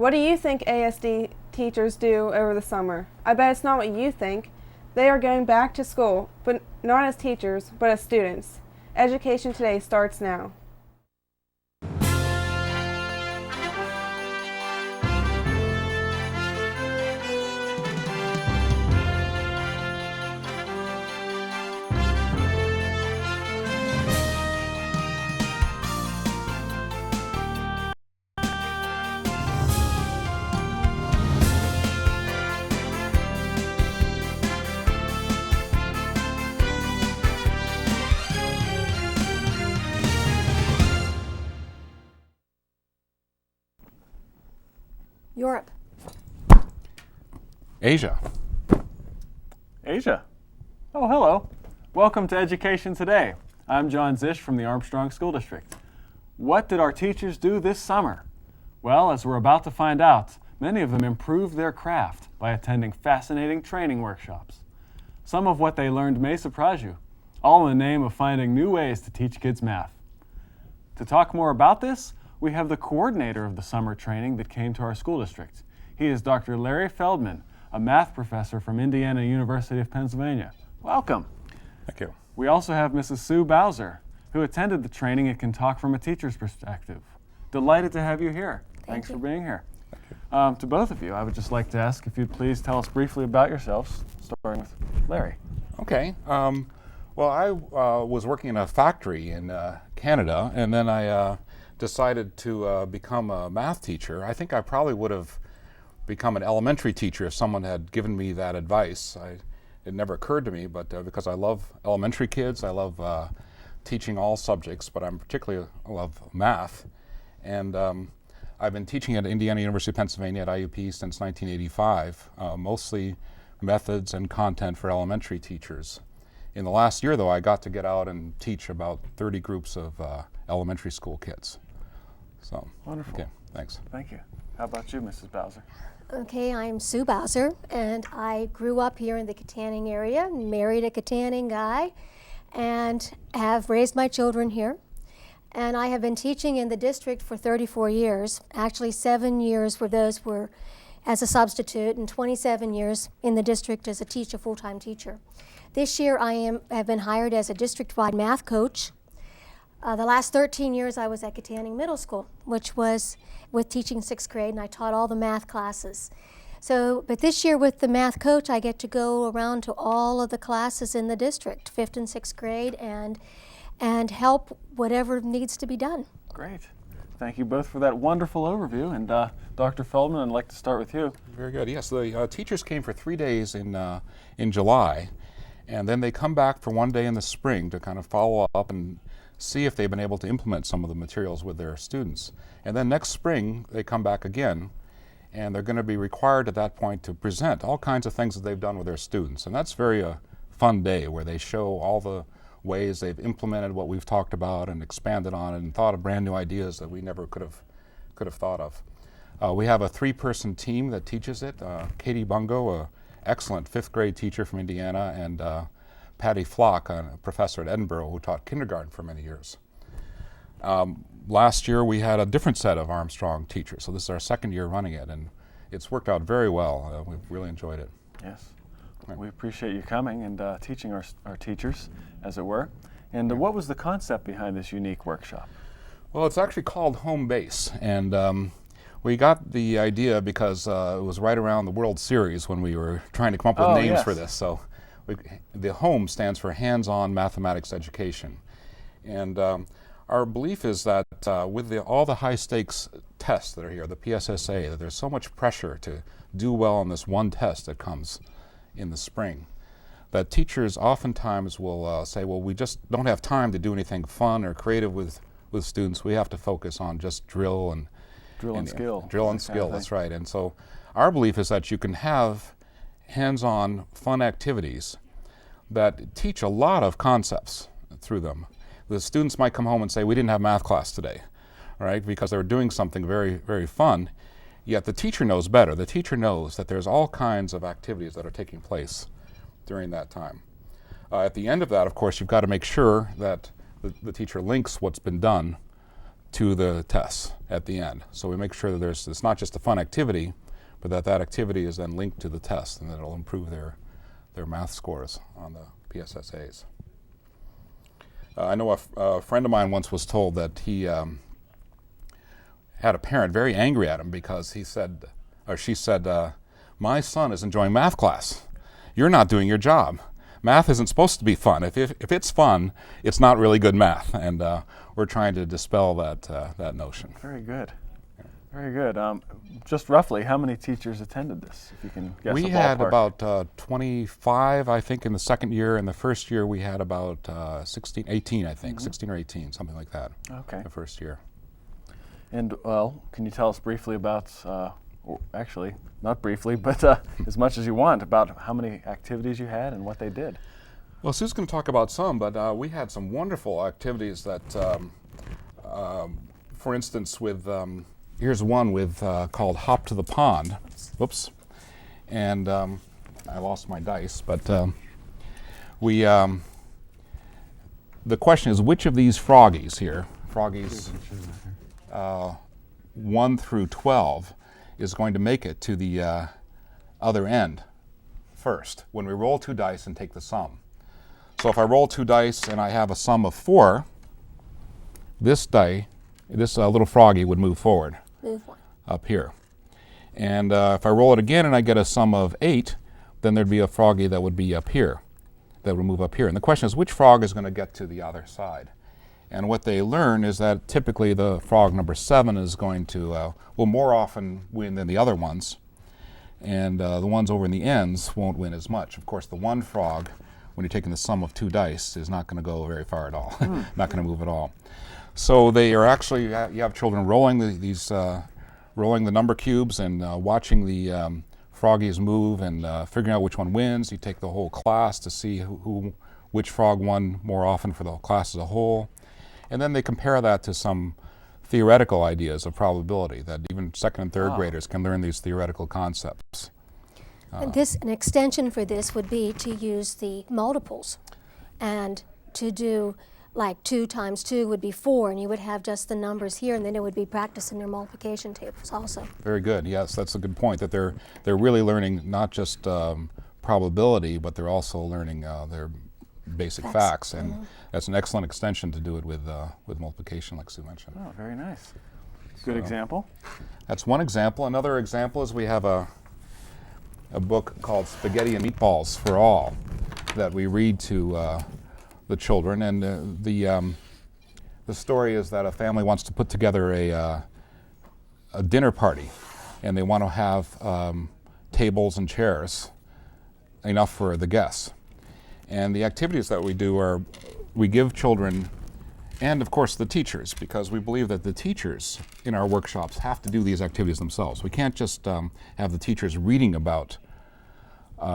What do you think ASD teachers do over the summer? I bet it's not what you think. They are going back to school, but not as teachers, but as students. Education Today starts now. Europe. Asia. Asia. Oh, hello. Welcome to Education Today. I'm John Zish from the Armstrong School District. What did our teachers do this summer? Well, as we're about to find out, many of them improved their craft by attending fascinating training workshops. Some of what they learned may surprise you, all in the name of finding new ways to teach kids math. To talk more about this, we have the coordinator of the summer training that came to our school district. He is Dr. Larry Feldman, a math professor from Indiana University of Pennsylvania. Welcome. Thank you. We also have Mrs. Sue Bowser, who attended the training and can talk from a teacher's perspective. Delighted to have you here. Thanks for being here. To both of you, I would just like to ask if you'd please tell us briefly about yourselves, starting with Larry. Okay. Well, I was working in a factory in Canada, and then I decided to become a math teacher. I think I probably would have become an elementary teacher if someone had given me that advice. It never occurred to me, but because I love elementary kids, I love teaching all subjects, but I'm particularly love math. And I've been teaching at Indiana University of Pennsylvania at IUP since 1985, mostly methods and content for elementary teachers. In the last year, though, I got to get out and teach about 30 groups of elementary school kids. So, wonderful. Okay, thanks. Thank you. How about you, Mrs. Bowser? Okay, I'm Sue Bowser, and I grew up here in the Katanning area, married a Katanning guy, and have raised my children here. And I have been teaching in the district for 34 years. Actually, 7 years were those were as a substitute, and 27 years in the district as a teacher, full-time teacher. This year, I have been hired as a district-wide math coach. The last 13 years I was at Katanning Middle School, which was with teaching 6th grade, and I taught all the math classes. But this year with the math coach, I get to go around to all of the classes in the district, 5th and 6th grade, and help whatever needs to be done. Great. Thank you both for that wonderful overview. And Dr. Feldman, I'd like to start with you. Very good. Yes, the teachers came for 3 days in July, and then they come back for 1 day in the spring to kind of follow up and see if they've been able to implement some of the materials with their students. And then next spring, they come back again, and they're going to be required at that point to present all kinds of things that they've done with their students. And that's very fun day where they show all the ways they've implemented what we've talked about and expanded on and thought of brand new ideas that we never could have thought of. We have a 3-person team that teaches it. Katie Bungo, an excellent 5th grade teacher from Indiana, and Patty Flock, a professor at Edinburgh who taught kindergarten for many years. Last year we had a different set of Armstrong teachers, so this is our 2nd year running it, and it's worked out very well. We've really enjoyed it. Yes. We appreciate you coming and teaching our teachers, as it were. And what was the concept behind this unique workshop? Well, it's actually called Home Base, and we got the idea because it was right around the World Series when we were trying to come up with names for this. So the HOME stands for Hands-On Mathematics Education. And our belief is that with all the high-stakes tests that are here, the PSSA, that there's so much pressure to do well on this one test that comes in the spring, that teachers oftentimes will say, well, we just don't have time to do anything fun or creative with students. We have to focus on just drill and skill. Drill and skill, that's right. And so our belief is that you can have hands-on fun activities that teach a lot of concepts through them. The students might come home and say, we didn't have math class today, right? Because they were doing something very, very fun. Yet the teacher knows better. The teacher knows that there's all kinds of activities that are taking place during that time. At the end of that, of course, you've got to make sure that the teacher links what's been done to the tests at the end. So we make sure that it's not just a fun activity, but that activity is then linked to the test, and that it'll improve their math scores on the PSSAs. I know a friend of mine once was told that he had a parent very angry at him because she said, my son is enjoying math class. You're not doing your job. Math isn't supposed to be fun. If it's fun, it's not really good math, and we're trying to dispel that notion. Very good. Very good. Just roughly, how many teachers attended this, if you can guess? We had about 25, I think, in the second year. In the first year, we had about 18, I think, 16 or 18, something like that. Okay. The first year. And, well, can you tell us briefly about, or actually, not briefly, but as much as you want, about how many activities you had and what they did? Well, Sue's going to talk about some, but we had some wonderful activities that, for instance, with here's one with called Hop to the Pond. Whoops. And I lost my dice, but the question is, which of these froggies here, froggies 1 through 12, is going to make it to the other end first, when we roll 2 dice and take the sum. So if I roll 2 dice and I have a sum of 4, this little froggy would move forward. Move one. Up here. And if I roll it again and I get a sum of 8, then there'd be a froggy that would be up here, that would move up here. And the question is, which frog is going to get to the other side? And what they learn is that typically the frog number 7 is going to, will more often win than the other ones. And the ones over in the ends won't win as much. Of course, the one frog, when you're taking the sum of 2 dice, is not going to go very far at all, not going to move at all. So they are actually, you have children rolling rolling the number cubes and watching the froggies move and figuring out which one wins. You take the whole class to see which frog won more often for the class as a whole. And then they compare that to some theoretical ideas of probability, that even second and third graders can learn these theoretical concepts. And an extension for this would be to use the multiples and to do like 2 times 2 would be 4, and you would have just the numbers here, and then it would be practicing their multiplication tables also. Very good. Yes, that's a good point, that they're really learning not just probability, but they're also learning their basic facts, and that's an excellent extension to do it with multiplication, like Sue mentioned. Oh, very nice. Good example. That's one example. Another example is we have a book called Spaghetti and Meatballs for All that we read to the children, and the story is that a family wants to put together a dinner party, and they want to have tables and chairs enough for the guests. And the activities that we do are, we give children, and of course the teachers, because we believe that the teachers in our workshops have to do these activities themselves. We can't just have the teachers reading about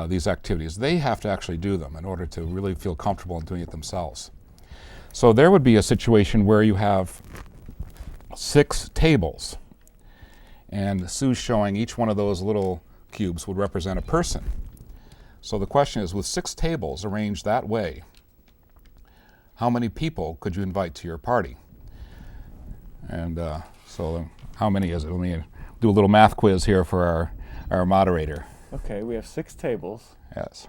these activities. They have to actually do them in order to really feel comfortable in doing it themselves. So there would be a situation where you have 6 tables, and Sue's showing each one of those little cubes would represent a person. So the question is, with 6 tables arranged that way, how many people could you invite to your party? And so how many is it? Let me do a little math quiz here for our moderator. Okay, we have 6 tables. Yes.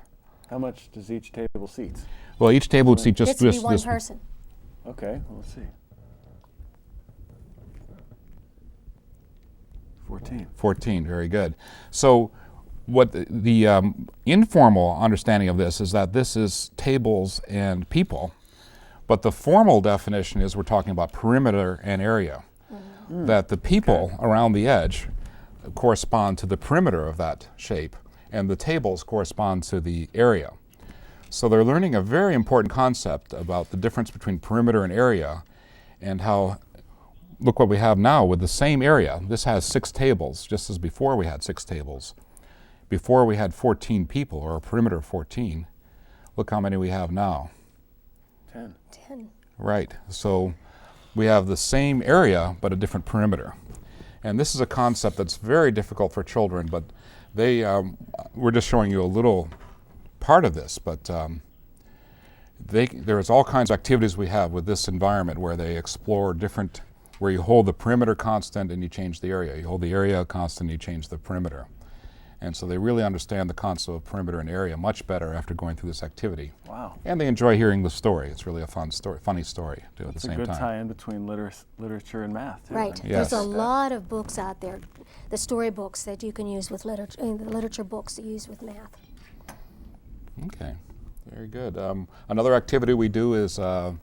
How much does each table seat? Well, each table would seat just Gets to be one this. person. Okay, well, let's see. 14. 14, very good. So what the informal understanding of this is that this is tables and people, but the formal definition is we're talking about perimeter and area. That the people around the edge correspond to the perimeter of that shape, and the tables correspond to the area. So they're learning a very important concept about the difference between perimeter and area, and how, look what we have now with the same area. This has 6 tables, just as before we had 6 tables. Before we had 14 people, or a perimeter of 14. Look how many we have now. 10. Right, so we have the same area, but a different perimeter. And this is a concept that's very difficult for children, but we're just showing you a little part of this, but there's all kinds of activities we have with this environment where they explore different where you hold the perimeter constant and you change the area. You hold the area constant and you change the perimeter. And so they really understand the concept of perimeter and area much better after going through this activity. Wow. And they enjoy hearing the story. It's really a fun story, funny story too at the same time. It's a good tie-in between literature and math, too. Right. Yes. There's a lot of books out there, the storybooks that you can use with literature, the literature books that you use with math. Okay, very good. Another activity we do is the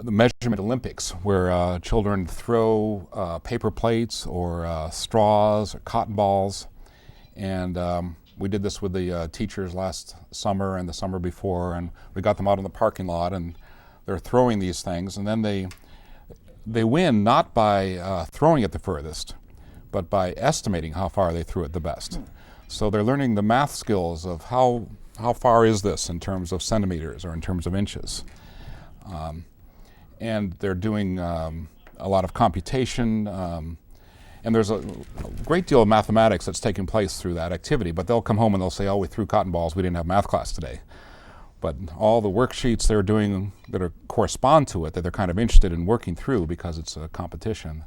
measurement Olympics, where children throw paper plates or straws or cotton balls. And we did this with the teachers last summer and the summer before, and we got them out in the parking lot, and they're throwing these things, and then they win not by throwing it the furthest, but by estimating how far they threw it the best. So they're learning the math skills of how far is this in terms of centimeters or in terms of inches. And they're doing a lot of computation, and there's a great deal of mathematics that's taking place through that activity, but they'll come home and they'll say, oh, we threw cotton balls, we didn't have math class today. But all the worksheets they're doing that correspond to it, that they're kind of interested in working through because it's a competition,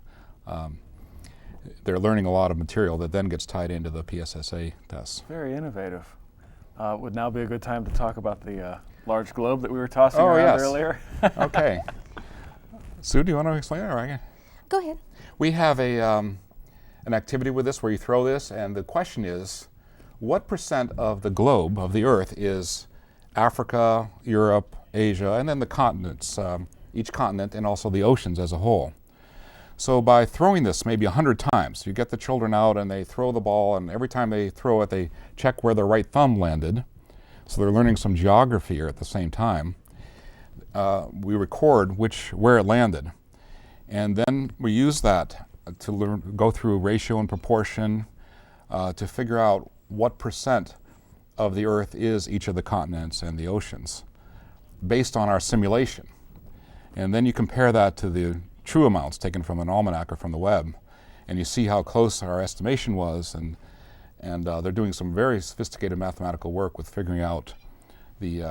they're learning a lot of material that then gets tied into the PSSA tests. Very innovative. Would now be a good time to talk about the large globe that we were tossing around earlier. Okay. Sue, do you want to explain it? Or I can? Go ahead. We have an activity with this where you throw this, and the question is, what percent of the globe, of the Earth, is Africa, Europe, Asia, and then the continents, each continent, and also the oceans as a whole. So by throwing this maybe 100 times, you get the children out and they throw the ball, and every time they throw it, they check where their right thumb landed. So they're learning some geography here at the same time. We record where it landed. And then we use that to go through ratio and proportion to figure out what percent of the Earth is each of the continents and the oceans based on our simulation. And then you compare that to the true amounts taken from an almanac or from the web, and you see how close our estimation was, and they're doing some very sophisticated mathematical work with figuring out the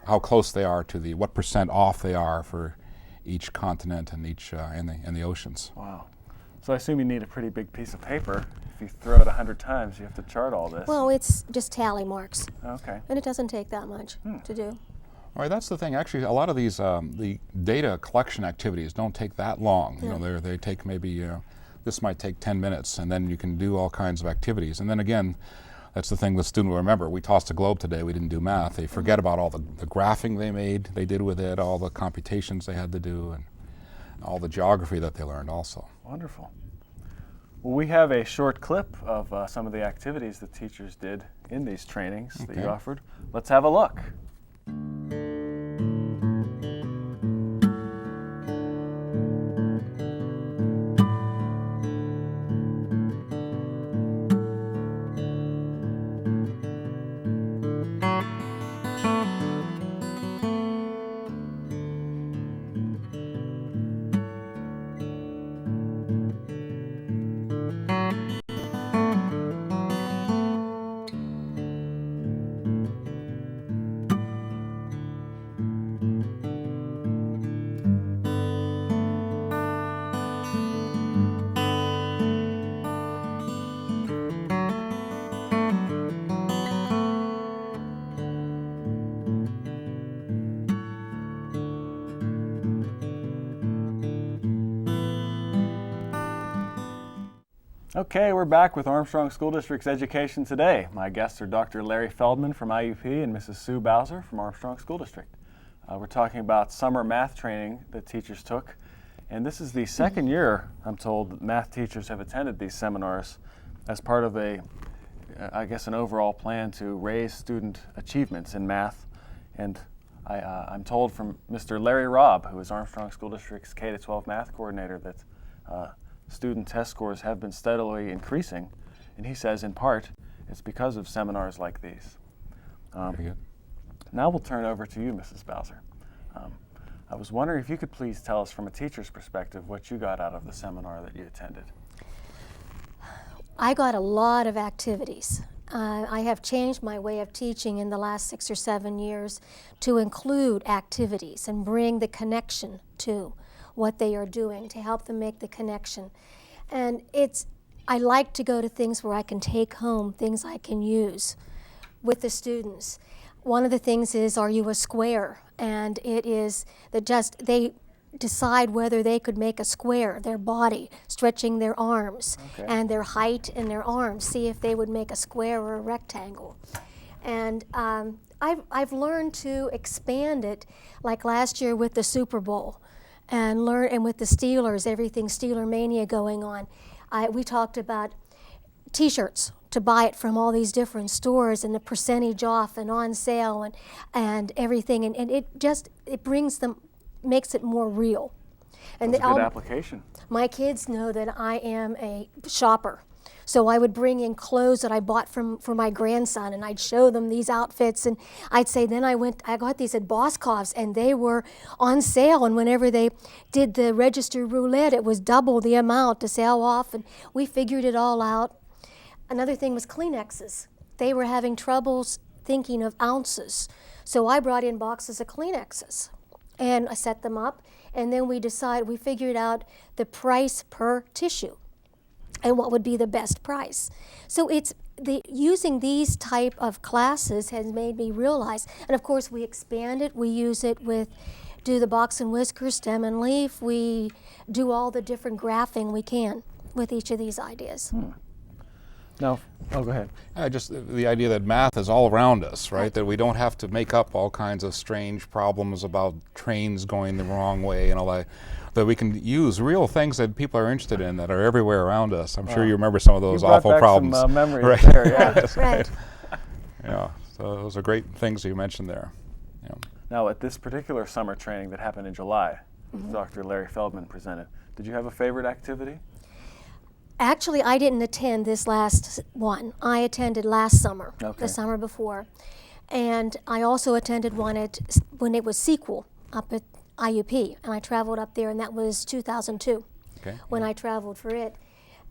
how close they are to the what percent off they are for each continent and each and the oceans. Wow. So I assume you need a pretty big piece of paper. If you throw it 100 times, you have to chart all this. Well, it's just tally marks. Okay. And it doesn't take that much to do. All right, that's the thing. Actually, a lot of these the data collection activities don't take that long. You know, they take maybe this might take 10 minutes, and then you can do all kinds of activities. And then again, that's the thing the student will remember. We tossed a globe today. We didn't do math. They forget about all the graphing they did with it, all the computations they had to do, and all the geography that they learned also. Wonderful. Well, we have a short clip of some of the activities that teachers did in these trainings that you offered. Let's have a look. Okay, we're back with Armstrong School District's Education Today. My guests are Dr. Larry Feldman from IUP and Mrs. Sue Bowser from Armstrong School District. We're talking about summer math training that teachers took, and this is the second year, I'm told, that math teachers have attended these seminars as part of an overall plan to raise student achievements in math. And I'm told from Mr. Larry Robb, who is Armstrong School District's K-12 math coordinator, that student test scores have been steadily increasing, and he says in part it's because of seminars like these. Now we'll turn over to you, Mrs. Bowser. I was wondering if you could please tell us from a teacher's perspective what you got out of the seminar that you attended. I got a lot of activities. I have changed my way of teaching in the last 6 or 7 years to include activities and bring the connection to what they are doing, to help them make the connection. And I like to go to things where I can take home things I can use with the students. One of the things is, are you a square? And it is that they decide whether they could make a square, their body, stretching their arms, and their height and their arms, see if they would make a square or a rectangle. And I've learned to expand it, like last year with the Super Bowl, and with the Steelers, everything Steeler mania going on. We talked about T-shirts, to buy it from all these different stores and the percentage off and on sale and everything, and it brings them, makes it more real. And that's a good application. My kids know that I am a shopper. So I would bring in clothes that I bought for my grandson, and I'd show them these outfits, and I'd say, then I got these at Boscov's, and they were on sale, and whenever they did the register roulette, it was double the amount to sell off, and we figured it all out. Another thing was Kleenexes. They were having troubles thinking of ounces, so I brought in boxes of Kleenexes, and I set them up, and then we figured out the price per tissue and what would be the best price. So using these type of classes has made me realize, and of course we expand it, we use it do the box and whisker, stem and leaf, we do all the different graphing we can with each of these ideas. Now, go ahead. Just the idea that math is all around us, right? That we don't have to make up all kinds of strange problems about trains going the wrong way and all that we can use real things that people are interested in that are everywhere around us. I'm sure you remember some of those awful problems. Some memories right. there, yeah. Right. Yeah, so those are great things you mentioned there. Yeah. Now, at this particular summer training that happened in July, Dr. Larry Feldman presented, did you have a favorite activity? Actually, I didn't attend this last one. I attended last summer, the summer before. And I also attended one when it was sequel up at IUP, and I traveled up there, and that was 2002 when I traveled for it.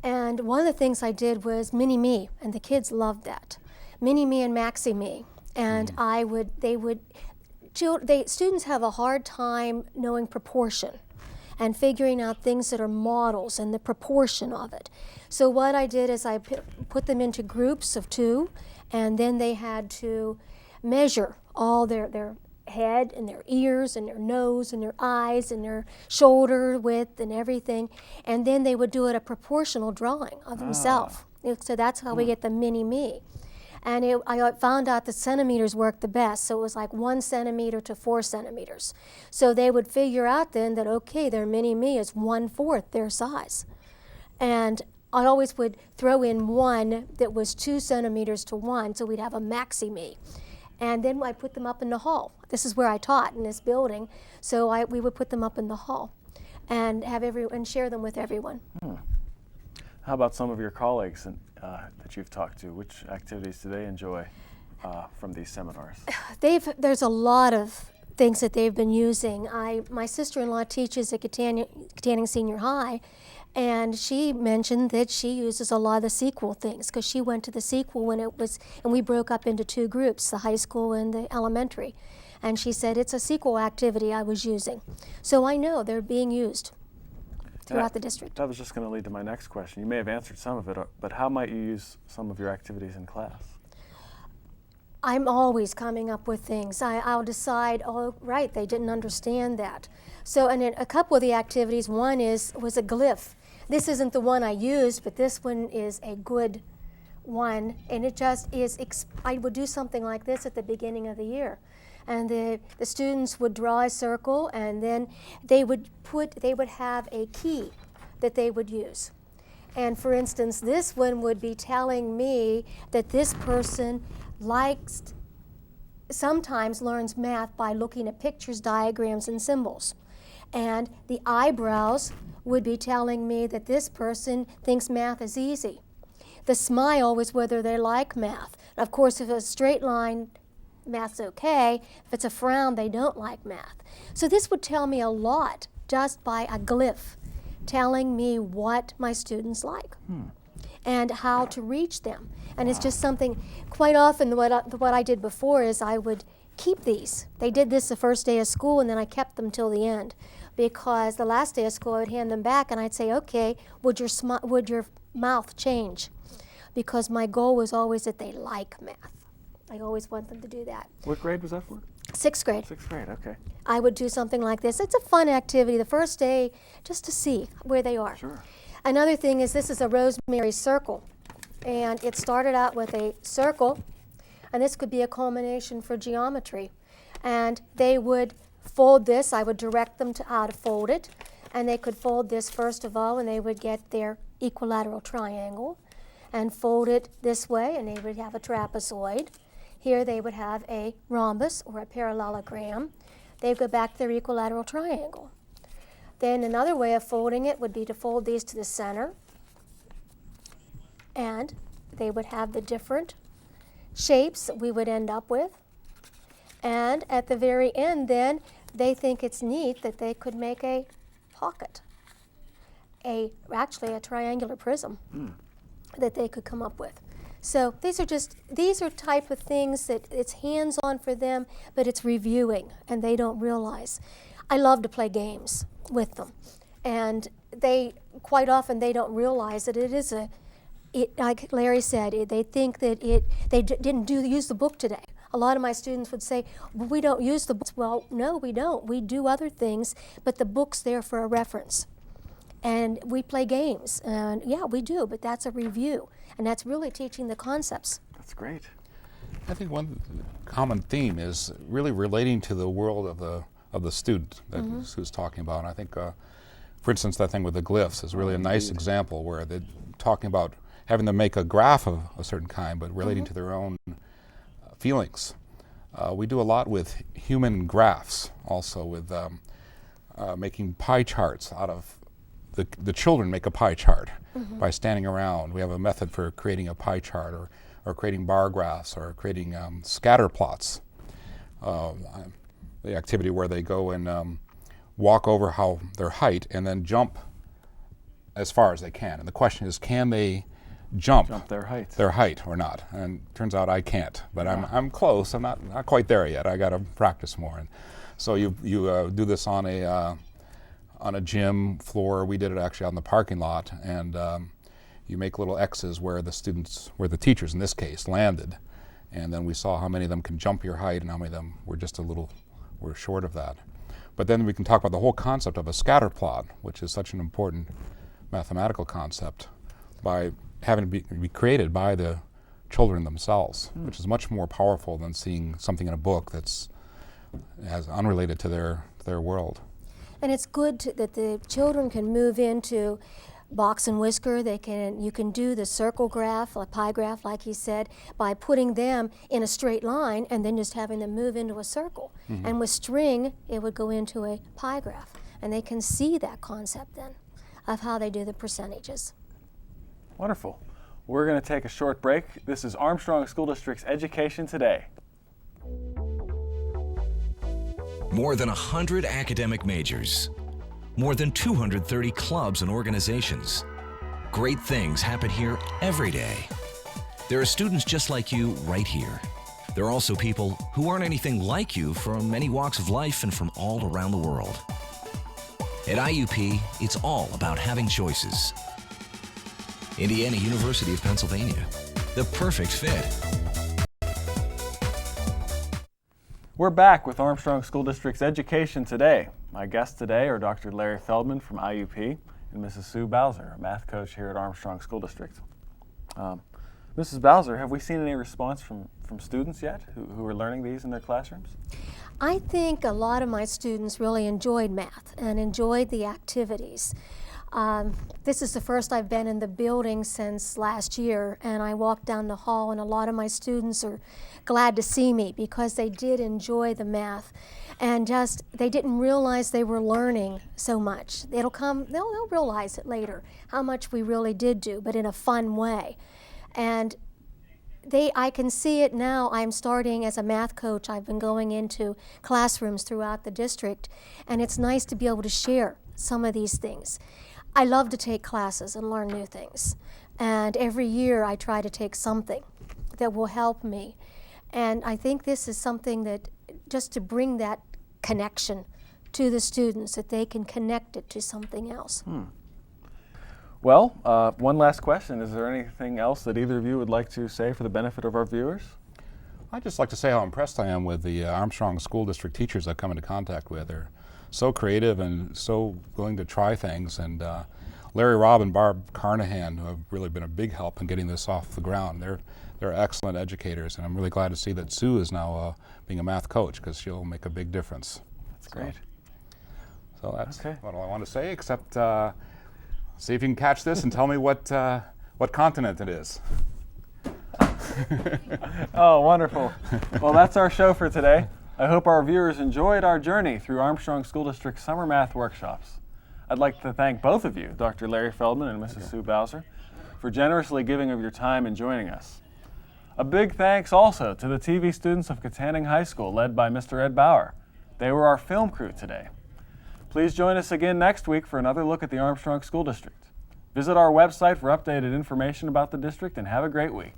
And one of the things I did was Mini-Me, and the kids loved that. Mini-Me and Maxi-Me. And students have a hard time knowing proportion and figuring out things that are models and the proportion of it. So what I did is I put them into groups of 2, and then they had to measure all their head and their ears and their nose and their eyes and their shoulder width and everything, and then they would do it a proportional drawing of themselves. So that's how we get the Mini-Me. And I found out the centimeters worked the best, so it was like 1 centimeter to 4 centimeters. So they would figure out then that, okay, their Mini-Me is 1/4 their size. And I always would throw in one that was 2 centimeters to 1, so we'd have a Maxi-Me. And then I put them up in the hall. This is where I taught, in this building, so we would put them up in the hall and and share them with everyone. How about some of your colleagues that you've talked to? Which activities do they enjoy from these seminars? There's a lot of things that they've been using. My sister-in-law teaches at Katanning Senior High, and she mentioned that she uses a lot of the sequel things because she went to the sequel and we broke up into 2 groups, the high school and the elementary. And she said it's a sequel activity I was using. So I know they're being used throughout the district. That was just going to lead to my next question. You may have answered some of it, but how might you use some of your activities in class? I'm always coming up with things. I'll decide, oh, right, they didn't understand that. So, and then a couple of the activities, one was a glyph. This isn't the one I used, but this one is a good one, and it just is, I would do something like this at the beginning of the year. And the students would draw a circle, and then they would have a key that they would use. And for instance, this one would be telling me that this person sometimes learns math by looking at pictures, diagrams, and symbols. And the eyebrows would be telling me that this person thinks math is easy. The smile was whether they like math. Of course, if it's a straight line, math's okay. If it's a frown, they don't like math. So this would tell me a lot just by a glyph, telling me what my students like and how to reach them. And it's just something, quite often what I did before is I would keep these. They did this the first day of school, and then I kept them till the end. because the last day of school I would hand them back and I'd say, okay, would your mouth change? Because my goal was always that they like math. I always want them to do that. What grade was that for? 6th grade. 6th grade, okay. I would do something like this. It's a fun activity the first day just to see where they are. Sure. Another thing is this is a rosemary circle. And it started out with a circle, and this could be a culmination for geometry. And they would fold this. I would direct them to how to fold it. And they could fold this first of all, and they would get their equilateral triangle and fold it this way, and they would have a trapezoid. Here they would have a rhombus or a parallelogram. They'd go back to their equilateral triangle. Then another way of folding it would be to fold these to the center, and they would have the different shapes that we would end up with. And at the very end then, they think it's neat that they could make a pocket, actually a triangular prism that they could come up with. So these are type of things that it's hands-on for them, but it's reviewing, and they don't realize. I love to play games with them, and quite often they don't realize that it is like Larry said, they think that they didn't use the book today. A lot of my students would say, well, we don't use the books. Well, no, we don't. We do other things, but the book's there for a reference. And we play games, and yeah, we do, but that's a review, and that's really teaching the concepts. That's great. I think one common theme is really relating to the world of the student that Sue's talking about. And I think, for instance, that thing with the glyphs is really a nice example where they're talking about having them make a graph of a certain kind, but relating to their own feelings. We do a lot with human graphs, also with making pie charts out of the children make a pie chart by standing around. We have a method for creating a pie chart or creating bar graphs or creating scatter plots. The activity where they go and walk over their height and then jump as far as they can. And the question is, can they jump their height or not? And it turns out I can't, but I'm close. I'm not quite there yet. I got to practice more. And so you do this on a gym floor. We did it actually out in the parking lot, and you make little X's where the teachers in this case landed, and then we saw how many of them can jump your height and how many of them were short of that. But then we can talk about the whole concept of a scatter plot, which is such an important mathematical concept, by having to be created by the children themselves, which is much more powerful than seeing something in a book that's unrelated to their world. And it's good that the children can move into box and whisker. You can do the circle graph, a pie graph, like he said, by putting them in a straight line and then just having them move into a circle. And with string, it would go into a pie graph. And they can see that concept then of how they do the percentages. Wonderful. We're going to take a short break. This is Armstrong School District's Education Today. More than 100 academic majors. More than 230 clubs and organizations. Great things happen here every day. There are students just like you right here. There are also people who aren't anything like you from many walks of life and from all around the world. At IUP, it's all about having choices. Indiana University of Pennsylvania, the perfect fit. We're back with Armstrong School District's Education Today. My guests today are Dr. Larry Feldman from IUP and Mrs. Sue Bowser, a math coach here at Armstrong School District. Mrs. Bowser, have we seen any response from students yet who are learning these in their classrooms? I think a lot of my students really enjoyed math and enjoyed the activities. This is the first I've been in the building since last year, and I walked down the hall and a lot of my students are glad to see me because they did enjoy the math and they didn't realize they were learning so much. They'll realize it later, how much we really did do, but in a fun way. And I can see it now. I'm starting as a math coach. I've been going into classrooms throughout the district, and it's nice to be able to share some of these things. I love to take classes and learn new things. And every year I try to take something that will help me. And I think this is something that just to bring that connection to the students, that they can connect it to something else. Well, one last question. Is there anything else that either of you would like to say for the benefit of our viewers? I'd just like to say how impressed I am with the Armstrong School District teachers I've come into contact with. They're so creative and so willing to try things. And Larry Robb and Barb Carnahan have really been a big help in getting this off the ground. They're excellent educators, and I'm really glad to see that Sue is now being a math coach, because she'll make a big difference. That's great. So that's Okay. what I want to say, except see if you can catch this and tell me what continent it is. Oh, wonderful. Well, that's our show for today. I hope our viewers enjoyed our journey through Armstrong School District summer math workshops. I'd like to thank both of you, Dr. Larry Feldman and Mrs. Sue Bowser, for generously giving of your time and joining us. A big thanks also to the TV students of Katanning High School, led by Mr. Ed Bauer. They were our film crew today. Please join us again next week for another look at the Armstrong School District. Visit our website for updated information about the district, and have a great week.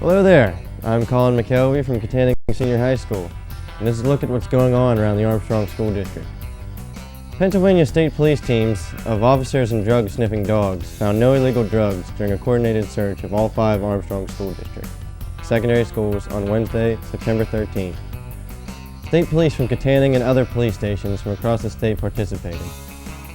Hello there, I'm Colin McKelvey from Katanning Senior High School, and this is a look at what's going on around the Armstrong School District. Pennsylvania State Police teams of officers and drug-sniffing dogs found no illegal drugs during a coordinated search of all 5 Armstrong School District secondary schools on Wednesday, September 13th. State police from Katanning and other police stations from across the state participated.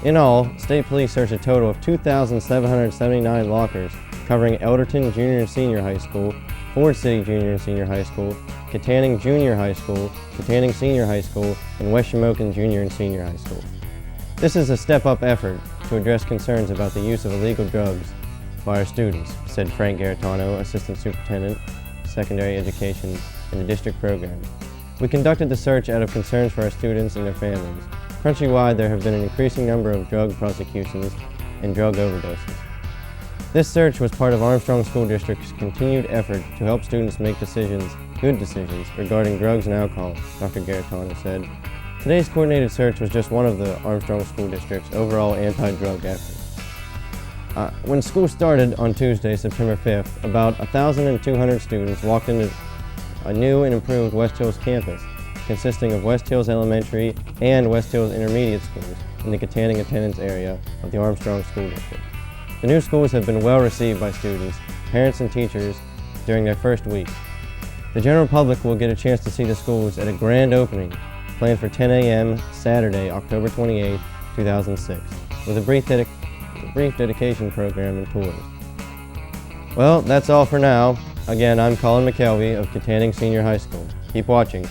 In all, state police searched a total of 2,779 lockers covering Elderton Junior and Senior High School, Ford City Junior and Senior High School, Katanning Junior High School, Katanning Senior High School, and West Shamokin Junior and Senior High School. This is a step-up effort to address concerns about the use of illegal drugs by our students, said Frank Garetano, Assistant Superintendent, Secondary Education in the district program. We conducted the search out of concerns for our students and their families. Countrywide, there have been an increasing number of drug prosecutions and drug overdoses. This search was part of Armstrong School District's continued effort to help students make decisions, good decisions, regarding drugs and alcohol, Dr. Garetano said. Today's coordinated search was just one of the Armstrong School District's overall anti-drug efforts. When school started on Tuesday, September 5th, about 1,200 students walked into a new and improved West Hills campus, consisting of West Hills Elementary and West Hills Intermediate schools in the Katanning attendance area of the Armstrong School District. The new schools have been well received by students, parents, and teachers during their first week. The general public will get a chance to see the schools at a grand opening planned for 10 a.m. Saturday, October 28, 2006, with a brief dedication program and tours. Well, that's all for now. Again, I'm Colin McKelvey of Katanning Senior High School. Keep watching.